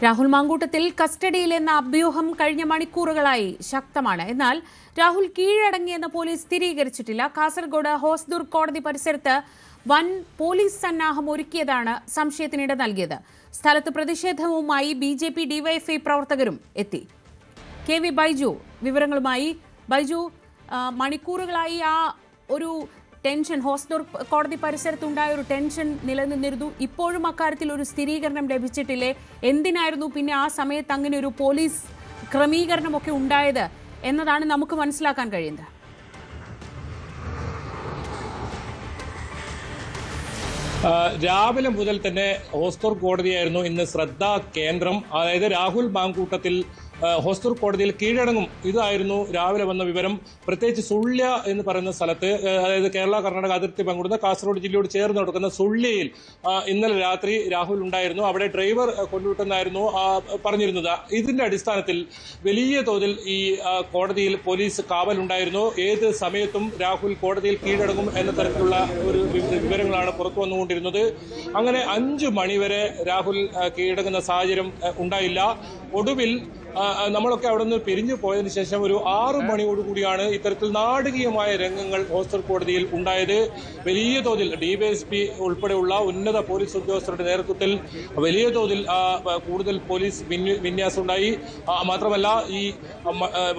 രാഹുൽ മാങ്കൂട്ടത്തിൽ കസ്റ്റഡിയിലെന്ന അഭ്യൂഹം കഴിഞ്ഞ മണിക്കൂറുകളായി ശക്തമാണ്. എന്നാൽ രാഹുൽ കീഴടങ്ങിയെന്ന് പോലീസ് സ്ഥിരീകരിച്ചിട്ടില്ല. കാസർഗോഡ് ഹോസ്ദുർഗ് കോടതി പരിസരത്ത് വൻ പോലീസ് സന്നാഹം ഒരുക്കിയതാണ് സംശയത്തിനിട നൽകിയത്. സ്ഥലത്ത് പ്രതിഷേധവുമായി BJP DYFI പ്രവർത്തകരും എത്തി. KV ബൈജു വിവരങ്ങളുമായി. ബൈജു, മണിക്കൂറുകളായി ആ ഒരു ടെൻഷൻ, ഹോസ്ദുർഗ് കോടതി പരിസരത്തുണ്ടായ ഒരു ടെൻഷൻ നിലനിന്നിരുന്നു. ഇപ്പോഴും അക്കാര്യത്തിൽ ഒരു സ്ഥിരീകരണം ലഭിച്ചിട്ടില്ലേ? എന്തിനായിരുന്നു പിന്നെ ആ സമയത്ത് അങ്ങനെ ഒരു പോലീസ് ക്രമീകരണമൊക്കെ ഉണ്ടായത് എന്നതാണ് നമുക്ക് മനസ്സിലാക്കാൻ കഴിയുന്നത്. രാവിലെ മുതൽ തന്നെ ഹോസ്ദുർഗ് കോടതിയായിരുന്നു ഇന്ന് ശ്രദ്ധാ കേന്ദ്രം. അതായത് രാഹുൽ മാങ്കൂട്ടത്തിൽ ഹോസ്ദുർഗ് കോടതിയിൽ കീഴടങ്ങും, ഇതായിരുന്നു രാവിലെ വന്ന വിവരം. പ്രത്യേകിച്ച് സുള്യ എന്ന് പറയുന്ന സ്ഥലത്ത്, അതായത് കേരള കർണാടക അതിർത്തി പങ്കിടുന്ന കാസർഗോഡ് ജില്ലയോട് ചേർന്ന് നടക്കുന്ന സുള്യയിൽ ഇന്നലെ രാത്രി രാഹുൽ ഉണ്ടായിരുന്നു. അവിടെ ഡ്രൈവർ കൊണ്ടുവിട്ടെന്നായിരുന്നു പറഞ്ഞിരുന്നത്. ഇതിന്റെ അടിസ്ഥാനത്തിൽ വലിയ തോതിൽ ഈ കോടതിയിൽ പോലീസ് കാവലുണ്ടായിരുന്നു. ഏത് സമയത്തും രാഹുൽ കോടതിയിൽ കീഴടങ്ങും എന്ന തരത്തിലുള്ള ഒരു വിവരങ്ങളാണ് പുറത്തു വന്നുകൊണ്ടിരുന്നത്. അങ്ങനെ 5 മണിവരെ രാഹുൽ കീഴടങ്ങുന്ന സാഹചര്യം ഉണ്ടായില്ല. ഒടുവിൽ നമ്മളൊക്കെ അവിടെ നിന്ന് പിരിഞ്ഞു പോയതിനു ശേഷം ഒരു 6 മണിയോടുകൂടിയാണ് ഇത്തരത്തിൽ നാടകീയമായ രംഗങ്ങൾ ഹോസ്ദുർഗ് കോടതിയിൽ ഉണ്ടായത്. വലിയ തോതിൽ DYSP ഉൾപ്പെടെയുള്ള ഉന്നത പോലീസ് ഉദ്യോഗസ്ഥരുടെ നേതൃത്വത്തിൽ വലിയ തോതിൽ കൂടുതൽ പോലീസ് വിന്യാസം ഉണ്ടായി. മാത്രമല്ല, ഈ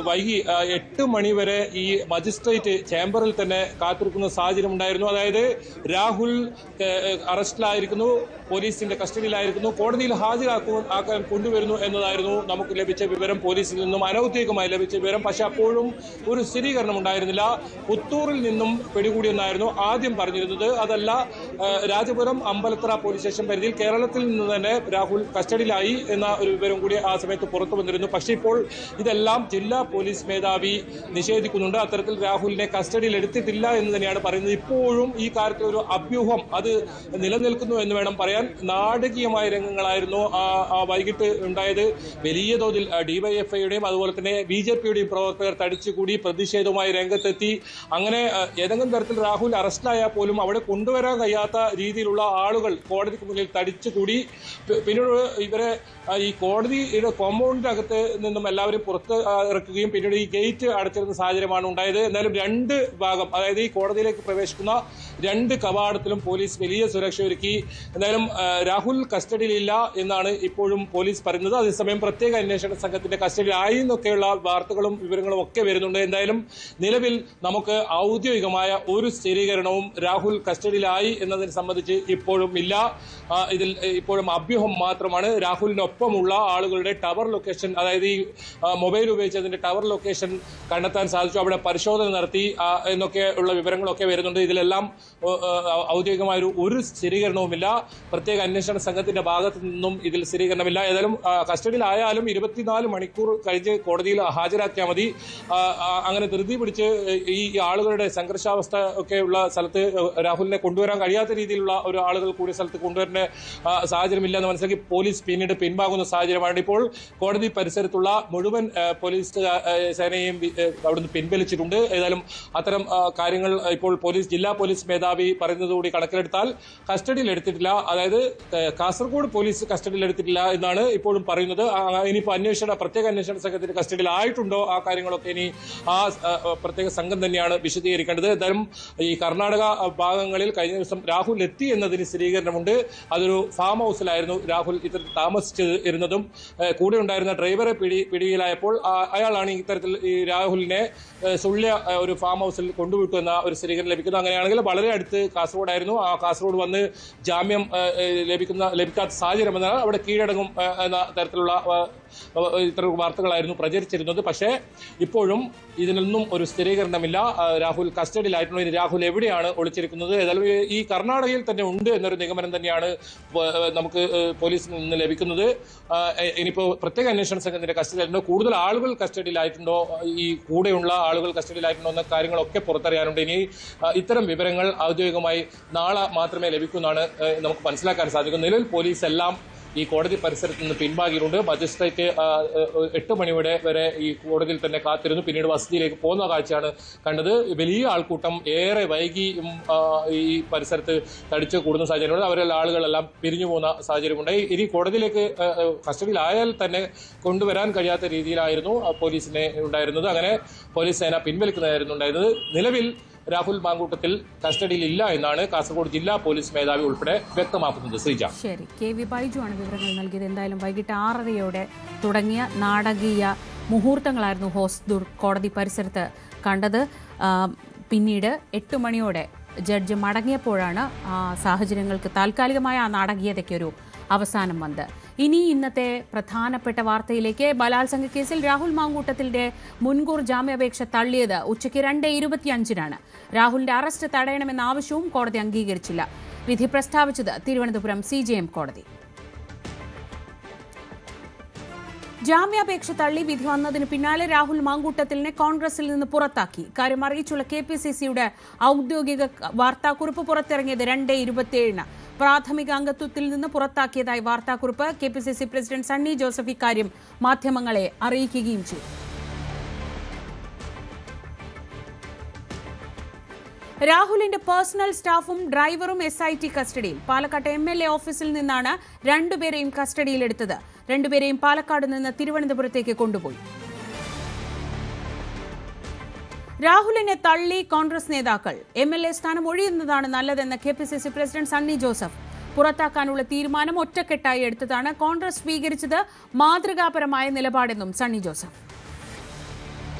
വൈകി 8 മണിവരെ ഈ മജിസ്ട്രേറ്റ് ചേംബറിൽ തന്നെ കാത്തിരിക്കുന്ന സാഹചര്യം ഉണ്ടായിരുന്നു. അതായത് രാഹുൽ അറസ്റ്റിലായിരിക്കുന്നു, പോലീസിന്റെ കസ്റ്റഡിയിലായിരിക്കുന്നു, കോടതിയിൽ ഹാജരാക്കാൻ കൊണ്ടുവരുന്നു എന്നതായിരുന്നു നമുക്ക് ലഭിച്ച വിവരം. പോലീസിൽ നിന്നും അനൌദ്യോഗികമായി ലഭിച്ച വിവരം. പക്ഷെ അപ്പോഴും ഒരു സ്ഥിരീകരണം ഉണ്ടായിരുന്നില്ല. പുത്തൂറിൽ നിന്നും പിടികൂടിയെന്നായിരുന്നു ആദ്യം പറഞ്ഞിരുന്നത്. അതല്ല, രാജപുരം അമ്പലത്തറ പോലീസ് സ്റ്റേഷൻ പരിധിയിൽ കേരളത്തിൽ നിന്ന് തന്നെ രാഹുൽ കസ്റ്റഡിയിലായി എന്ന ഒരു വിവരം കൂടി ആ സമയത്ത് പുറത്തു വന്നിരുന്നു. പക്ഷേ ഇപ്പോൾ ഇതെല്ലാം ജില്ലാ പോലീസ് മേധാവി നിഷേധിക്കുന്നുണ്ട്. അത്തരത്തിൽ രാഹുലിനെ കസ്റ്റഡിയിൽ എടുത്തിട്ടില്ല എന്ന് തന്നെയാണ് പറയുന്നത്. ഇപ്പോഴും ഈ കാര്യത്തിൽ ഒരു അഭ്യൂഹം അത് നിലനിൽക്കുന്നു എന്ന് വേണം പറയാൻ. നാടകീയമായ രംഗങ്ങളായിരുന്നു വൈകിട്ട് ഉണ്ടായത്. വലിയ തോതിൽ DYFIയുടെയും അതുപോലെ തന്നെ BJPയുടെയും പ്രവർത്തകർ തടിച്ചുകൂടി പ്രതിഷേധവുമായി രംഗത്തെത്തി. അങ്ങനെ ഏതെങ്കിലും തരത്തിൽ രാഹുൽ അറസ്റ്റിലായാൽ പോലും അവിടെ കൊണ്ടുവരാൻ കഴിയാത്ത രീതിയിലുള്ള ആളുകൾ കോടതിക്ക് മുന്നിൽ തടിച്ചുകൂടി. പിന്നീട് ഇവരെ ഈ കോടതിയുടെ കോമ്പൗണ്ടിനകത്ത് നിന്നും എല്ലാവരും പുറത്ത് ഇറക്കുകയും പിന്നീട് ഈ ഗേറ്റ് അടച്ചിരുന്ന സാഹചര്യമാണ് ഉണ്ടായത്. എന്നാലും 2 ഭാഗം, അതായത് ഈ കോടതിയിലേക്ക് പ്രവേശിക്കുന്ന 2 കവാടത്തിലും പോലീസ് വലിയ സുരക്ഷ ഒരുക്കി. എന്തായാലും രാഹുൽ കസ്റ്റഡിയിലില്ല എന്നാണ് ഇപ്പോഴും പോലീസ് പറയുന്നത്. അതേസമയം പ്രത്യേക അന്വേഷണ സംഘത്തിന്റെ കസ്റ്റഡിയിലായി എന്നൊക്കെയുള്ള വാർത്തകളും വിവരങ്ങളും ഒക്കെ വരുന്നുണ്ട്. എന്തായാലും നിലവിൽ നമുക്ക് ഔദ്യോഗികമായ ഒരു സ്ഥിരീകരണവും രാഹുൽ കസ്റ്റഡിയിലായി എന്നതിനെ സംബന്ധിച്ച് ഇപ്പോഴും ഇല്ല. ഇതിൽ ഇപ്പോഴും അഭ്യൂഹം മാത്രമാണ്. രാഹുലിനൊപ്പമുള്ള ആളുകളുടെ ടവർ ലൊക്കേഷൻ, അതായത് ഈ മൊബൈൽ ഉപയോഗിച്ചതിന്റെ ടവർ ലൊക്കേഷൻ കണ്ടെത്താൻ സാധിച്ചു. അവിടെ പരിശോധന നടത്തി എന്നൊക്കെ ഉള്ള വിവരങ്ങളൊക്കെ വരുന്നുണ്ട്. ഇതിലെല്ലാം ഔദ്യോഗികമായ ഒരു സ്ഥിരീകരണവുമില്ല. പ്രത്യേക അന്വേഷണ സംഘത്തിന്റെ ഭാഗത്തു നിന്നും ഇതിൽ സ്ഥിരീകരണമില്ല. ഏതായാലും കസ്റ്റഡിയിലായാലും 24 മണിക്കൂർ കഴിഞ്ഞ് കോടതിയിൽ ഹാജരാക്കിയാൽ മതി. അങ്ങനെ ധൃതി പിടിച്ച് ഈ ആളുകളുടെ സംഘർഷാവസ്ഥ ഒക്കെ ഉള്ള സ്ഥലത്ത് രാഹുലിനെ കൊണ്ടുവരാൻ കഴിയാത്ത രീതിയിലുള്ള ഒരു ആളുകൾ കൂടിയ സ്ഥലത്ത് കൊണ്ടുവരുന്ന സാഹചര്യമില്ല എന്ന് മനസ്സിലാക്കി പോലീസ് പിന്നീട് പിൻവാങ്ങുന്ന സാഹചര്യമാണ്. ഇപ്പോൾ കോടതി പരിസരത്തുള്ള മുഴുവൻ പോലീസ് സേനയും അവിടുന്ന് പിൻവലിച്ചിട്ടുണ്ട്. ഏതായാലും അത്തരം കാര്യങ്ങൾ ഇപ്പോൾ ജില്ലാ പോലീസ് മേധാവി പറയുന്നതുകൂടി കണക്കിലെടുത്താൽ കസ്റ്റഡിയിൽ എടുത്തിട്ടില്ല. അതായത് കാസർഗോഡ് പോലീസ് കസ്റ്റഡിയിൽ എടുത്തിട്ടില്ല എന്നാണ് ഇപ്പോഴും പറയുന്നത്. ഇനിയിപ്പോൾ പ്രത്യേക അന്വേഷണ സംഘത്തിന്റെ കസ്റ്റഡിയിൽ ആയിട്ടുണ്ടോ ആ കാര്യങ്ങളൊക്കെ ഇനി ആ പ്രത്യേക സംഘം തന്നെയാണ് വിശദീകരിക്കേണ്ടത്. എന്തായാലും ഈ കർണാടക ഭാഗങ്ങളിൽ കഴിഞ്ഞ ദിവസം രാഹുൽ എത്തി എന്നതിന് സ്ഥിരീകരണമുണ്ട്. അതൊരു ഫാം ഹൗസിലായിരുന്നു രാഹുൽ ഇത്തരത്തിൽ താമസിച്ചിരുന്നതും. കൂടെ ഉണ്ടായിരുന്ന ഡ്രൈവറെ പിടിയിലായപ്പോൾ അയാളാണ് ഇത്തരത്തിൽ ഈ രാഹുലിനെ സുള്യ ഒരു ഫാം ഹൗസിൽ കൊണ്ടുവിട്ടു എന്ന ഒരു സ്ഥിരീകരണം ലഭിക്കുന്നു. അങ്ങനെയാണെങ്കിൽ വളരെ അടുത്ത് കാസർഗോഡായിരുന്നു. ആ കാസർഗോഡ് വന്ന് ജാമ്യം ലഭിക്കാത്ത സാഹചര്യം എന്നാൽ അവിടെ കീഴടങ്ങും എന്ന തരത്തിലുള്ള ഇത്തരം വാർത്തകളായിരുന്നു പ്രചരിച്ചിരുന്നത്. പക്ഷേ ഇപ്പോഴും ഇതിനൊന്നും ഒരു സ്ഥിരീകരണമില്ല. രാഹുൽ കസ്റ്റഡിയിലായിട്ടുള്ള രാഹുൽ എവിടെയാണ് ഒളിച്ചിരിക്കുന്നത്? ഏതായാലും ഈ കർണാടകയിൽ തന്നെ ഉണ്ട് എന്നൊരു നിഗമനം തന്നെയാണ് നമുക്ക് പോലീസിൽ നിന്ന് ലഭിക്കുന്നത്. ഇനിയിപ്പോൾ പ്രത്യേക അന്വേഷണ സംഘത്തിന്റെ കസ്റ്റഡിയിലുണ്ടോ, കൂടുതൽ ആളുകൾ കസ്റ്റഡിയിലായിട്ടുണ്ടോ, ഈ കൂടെയുള്ള ആളുകൾ കസ്റ്റഡിയിലായിട്ടുണ്ടോ എന്ന കാര്യങ്ങളൊക്കെ പുറത്തറിയാനുണ്ട്. ഇനി ഇത്തരം വിവരങ്ങൾ ഔദ്യോഗികമായി നാളെ മാത്രമേ ലഭിക്കുമെന്നാണ് നമുക്ക് മനസ്സിലാക്കാൻ സാധിക്കുന്നത്. നിലവിൽ പോലീസ് എല്ലാം ഈ കോടതി പരിസരത്ത് നിന്ന് പിൻവാങ്ങിയിട്ടുണ്ട്. മജിസ്ട്രേറ്റ് 8 മണി വരെ ഈ കോടതിയിൽ തന്നെ കാത്തിരുന്നു. പിന്നീട് വസതിയിലേക്ക് പോകുന്ന കാഴ്ചയാണ് കണ്ടത്. വലിയ ആൾക്കൂട്ടം ഏറെ വൈകി ഈ പരിസരത്ത് തടിച്ച് കൂടുന്ന സാഹചര്യമുണ്ട്. അവരെല്ലാം ആളുകളെല്ലാം പിരിഞ്ഞു പോകുന്ന സാഹചര്യമുണ്ടായി. ഇനി കോടതിയിലേക്ക് കസ്റ്റഡിയിലായാൽ തന്നെ കൊണ്ടുവരാൻ കഴിയാത്ത രീതിയിലായിരുന്നു പോലീസിനെ ഉണ്ടായിരുന്നത്. അങ്ങനെ പോലീസ് സേന പിൻവലിക്കുന്നതായിരുന്നു ഉണ്ടായിരുന്നത്. നിലവിൽ രാഹുൽ മാങ്കൂട്ടത്തിൽ കസ്റ്റഡിയിൽ ഇല്ല എന്നാണ് കാസർഗോഡ് ജില്ലാ പോലീസ് മേധാവി ഉൾപ്പെടെ വ്യക്തമാക്കുന്നത്. ശ്രീജ. ശരി, KV ബൈജു ആണ് വിവരങ്ങൾ നൽകിയത്. എന്തായാലും വൈകിട്ട് 6:30 തുടങ്ങിയ നാടകീയ മുഹൂർത്തങ്ങളായിരുന്നു ഹോസ്ദുർ കോടതി പരിസരത്ത് കണ്ടത്. പിന്നീട് 8 മണിയോടെ ജഡ്ജ് മടങ്ങിയപ്പോഴാണ് സാഹചര്യങ്ങൾക്ക് താൽക്കാലികമായ ആ നാടകീയതയ്ക്കൊരു അവസാനം വന്നത്. ഇനി ഇന്നത്തെ പ്രധാനപ്പെട്ട വാർത്തയിലേക്ക്. ബലാത്സംഗ കേസിൽ രാഹുൽ മാങ്കൂട്ടത്തിന്റെ മുൻകൂർ ജാമ്യാപേക്ഷ തള്ളിയത് ഉച്ചയ്ക്ക് 2:25 രാഹുലിന്റെ അറസ്റ്റ് തടയണമെന്ന ആവശ്യവും കോടതി അംഗീകരിച്ചില്ല. വിധി പ്രസ്താവിച്ചത് തിരുവനന്തപുരം CJM കോടതി. ജാമ്യാപേക്ഷ തള്ളി വിധി വന്നതിന് പിന്നാലെ രാഹുൽ മാങ്കൂട്ടത്തിലിനെ കോൺഗ്രസിൽ നിന്ന് പുറത്താക്കി. കാര്യം അറിയിച്ചുള്ള KPCCയുടെ ഔദ്യോഗിക വാർത്താക്കുറിപ്പ് പുറത്തിറങ്ങിയത് 2:27 പ്രാഥമിക അംഗത്വത്തിൽ നിന്ന് പുറത്താക്കിയതായി വാർത്താക്കുറിപ്പ്. KPCC പ്രസിഡന്റ് സണ്ണി ജോസഫ് ഇക്കാര്യം മാധ്യമങ്ങളെ അറിയിക്കുകയും ചെയ്തു. രാഹുലിന്റെ പേഴ്സണൽ സ്റ്റാഫും ഡ്രൈവറും SIT കസ്റ്റഡിയിൽ. പാലക്കാട്ടെ MLA ഓഫീസിൽ നിന്നാണ് രണ്ടുപേരെയും കസ്റ്റഡിയിലെടുത്തത്. രണ്ടുപേരെയും പാലക്കാട് നിന്ന് തിരുവനന്തപുരത്തേക്ക് കൊണ്ടുപോയി. രാഹുലിനെ തള്ളി കോൺഗ്രസ് നേതാക്കൾ. MLA സ്ഥാനം ഒഴിയുന്നതാണ് നല്ലതെന്ന KPCC പ്രസിഡന്റ് സണ്ണി ജോസഫ്. പുറത്താക്കാനുള്ള തീരുമാനം ഒറ്റക്കെട്ടായി എടുത്തതാണ്. കോൺഗ്രസ് സ്വീകരിച്ചത് മാതൃകാപരമായ നിലപാടെന്നും സണ്ണി ജോസഫ്.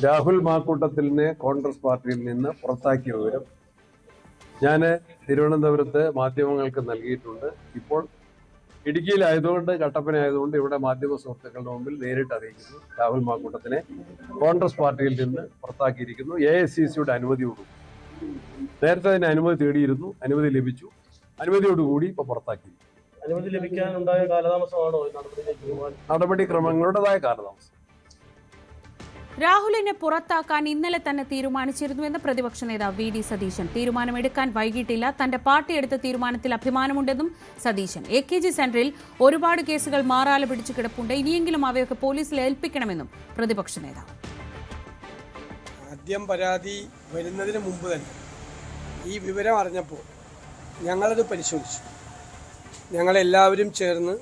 രാഹുൽ മാങ്കൂട്ടത്തിലിനെ കോൺഗ്രസ് പാർട്ടിയിൽ നിന്ന് പുറത്താക്കിയ വിവരം ഞാൻ തിരുവനന്തപുരത്ത് മാധ്യമങ്ങൾക്ക് നൽകിയിട്ടുണ്ട്. ഇപ്പോൾ ഇടുക്കിയിലായതുകൊണ്ട്, കട്ടപ്പനയായതുകൊണ്ട് ഇവിടെ മാധ്യമ സുഹൃത്തുക്കളുടെ മുമ്പിൽ നേരിട്ട് അറിയിക്കുന്നു. രാഹുൽ മാങ്കൂട്ടത്തിനെ കോൺഗ്രസ് പാർട്ടിയിൽ നിന്ന് പുറത്താക്കിയിരിക്കുന്നു. AICCയുടെ അനുമതിയോടുകൂടി. നേരത്തെ അതിന് അനുമതി തേടിയിരുന്നു, അനുമതി ലഭിച്ചു. അനുമതിയോടുകൂടി ഇപ്പോൾ പുറത്താക്കി. അനുമതി ലഭിക്കാനുണ്ടായ കാലതാമസമാണോ നടപടിക്രമങ്ങളുടേതായ കാലതാമസം? രാഹുലിനെ പുറത്താക്കാൻ ഇന്നലെ തന്നെ തീരുമാനിച്ചിരുന്നുവെന്ന് പ്രതിപക്ഷ നേതാവ് VD സതീശൻ. തീരുമാനമെടുക്കാൻ വൈകിട്ടില്ല. തന്റെ പാർട്ടി എടുത്ത തീരുമാനത്തിൽ അഭിമാനമുണ്ടെന്നും സതീശൻ. AKG സെന്ററിൽ ഒരുപാട് കേസുകൾ മാറാല പിടിച്ചു കിടപ്പുണ്ട്. ഇനിയെങ്കിലും അവയൊക്കെ പോലീസിൽ ഏൽപ്പിക്കണമെന്നും പ്രതിപക്ഷ നേതാവ്. ആദ്യം പരാതി വരുന്നതിന് മുമ്പ് തന്നെ ഈ വിവരം അറിഞ്ഞപ്പോൾ ഞങ്ങളത് പരിശോധിച്ചു. ഞങ്ങളെല്ലാവരും ചേർന്ന്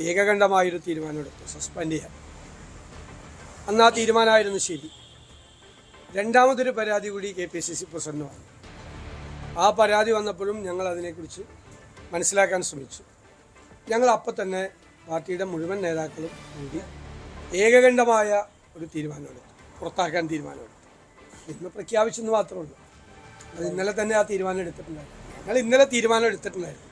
ഏകകണ്ഠമായൊരു തീരുമാനമെടുത്തു, സസ്പെൻഡ് ചെയ്യാൻ. അന്ന് ആ തീരുമാനമായിരുന്നു ശരി. രണ്ടാമതൊരു പരാതി കൂടി KPCC പ്രസിഡന്റ് വന്നു. ആ പരാതി വന്നപ്പോഴും ഞങ്ങൾ അതിനെക്കുറിച്ച് മനസ്സിലാക്കാൻ ശ്രമിച്ചു. ഞങ്ങൾ അപ്പം തന്നെ പാർട്ടിയുടെ മുഴുവൻ നേതാക്കളും കൂടി ഏകകണ്ഠമായ ഒരു തീരുമാനമെടുത്തു, പുറത്താക്കാൻ തീരുമാനമെടുത്തു. ഇന്ന് പ്രഖ്യാപിച്ചെന്ന് മാത്രമേ ഉള്ളൂ. അത് ഇന്നലെ തന്നെ ആ തീരുമാനം എടുത്തിട്ടുണ്ടായിരുന്നു. ഞങ്ങൾ ഇന്നലെ തീരുമാനം എടുത്തിട്ടുണ്ടായിരുന്നു.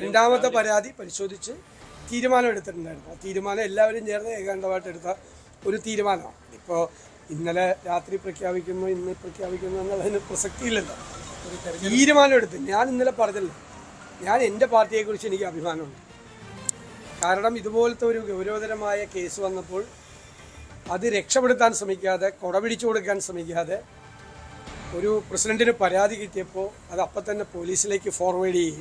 രണ്ടാമത്തെ പരാതി പരിശോധിച്ച് തീരുമാനം എടുത്തിട്ടുണ്ടായിരുന്നു. ആ തീരുമാനം എല്ലാവരും ചേർന്ന് ഏകാന്തമായിട്ട് എടുത്ത ഒരു തീരുമാനമാണ്. ഇപ്പോൾ ഇന്നലെ രാത്രി പ്രഖ്യാപിക്കുന്നു, ഇന്ന് പ്രഖ്യാപിക്കുന്നു എന്നുള്ളതിന് പ്രസക്തിയില്ലല്ലോ. തീരുമാനം എടുത്ത് ഞാൻ ഇന്നലെ പറഞ്ഞല്ലോ, ഞാൻ എൻ്റെ പാർട്ടിയെക്കുറിച്ച് എനിക്ക് അഭിമാനമുണ്ട്. കാരണം ഇതുപോലത്തെ ഒരു ഗൗരവതരമായ കേസ് വന്നപ്പോൾ അത് രക്ഷപ്പെടുത്താൻ ശ്രമിക്കാതെ, കൊട പിടിച്ചു കൊടുക്കാൻ ശ്രമിക്കാതെ, ഒരു പ്രസിഡന്റിന് പരാതി കിട്ടിയപ്പോൾ അത് അപ്പം തന്നെ പോലീസിലേക്ക് ഫോർവേഡ് ചെയ്യുകയും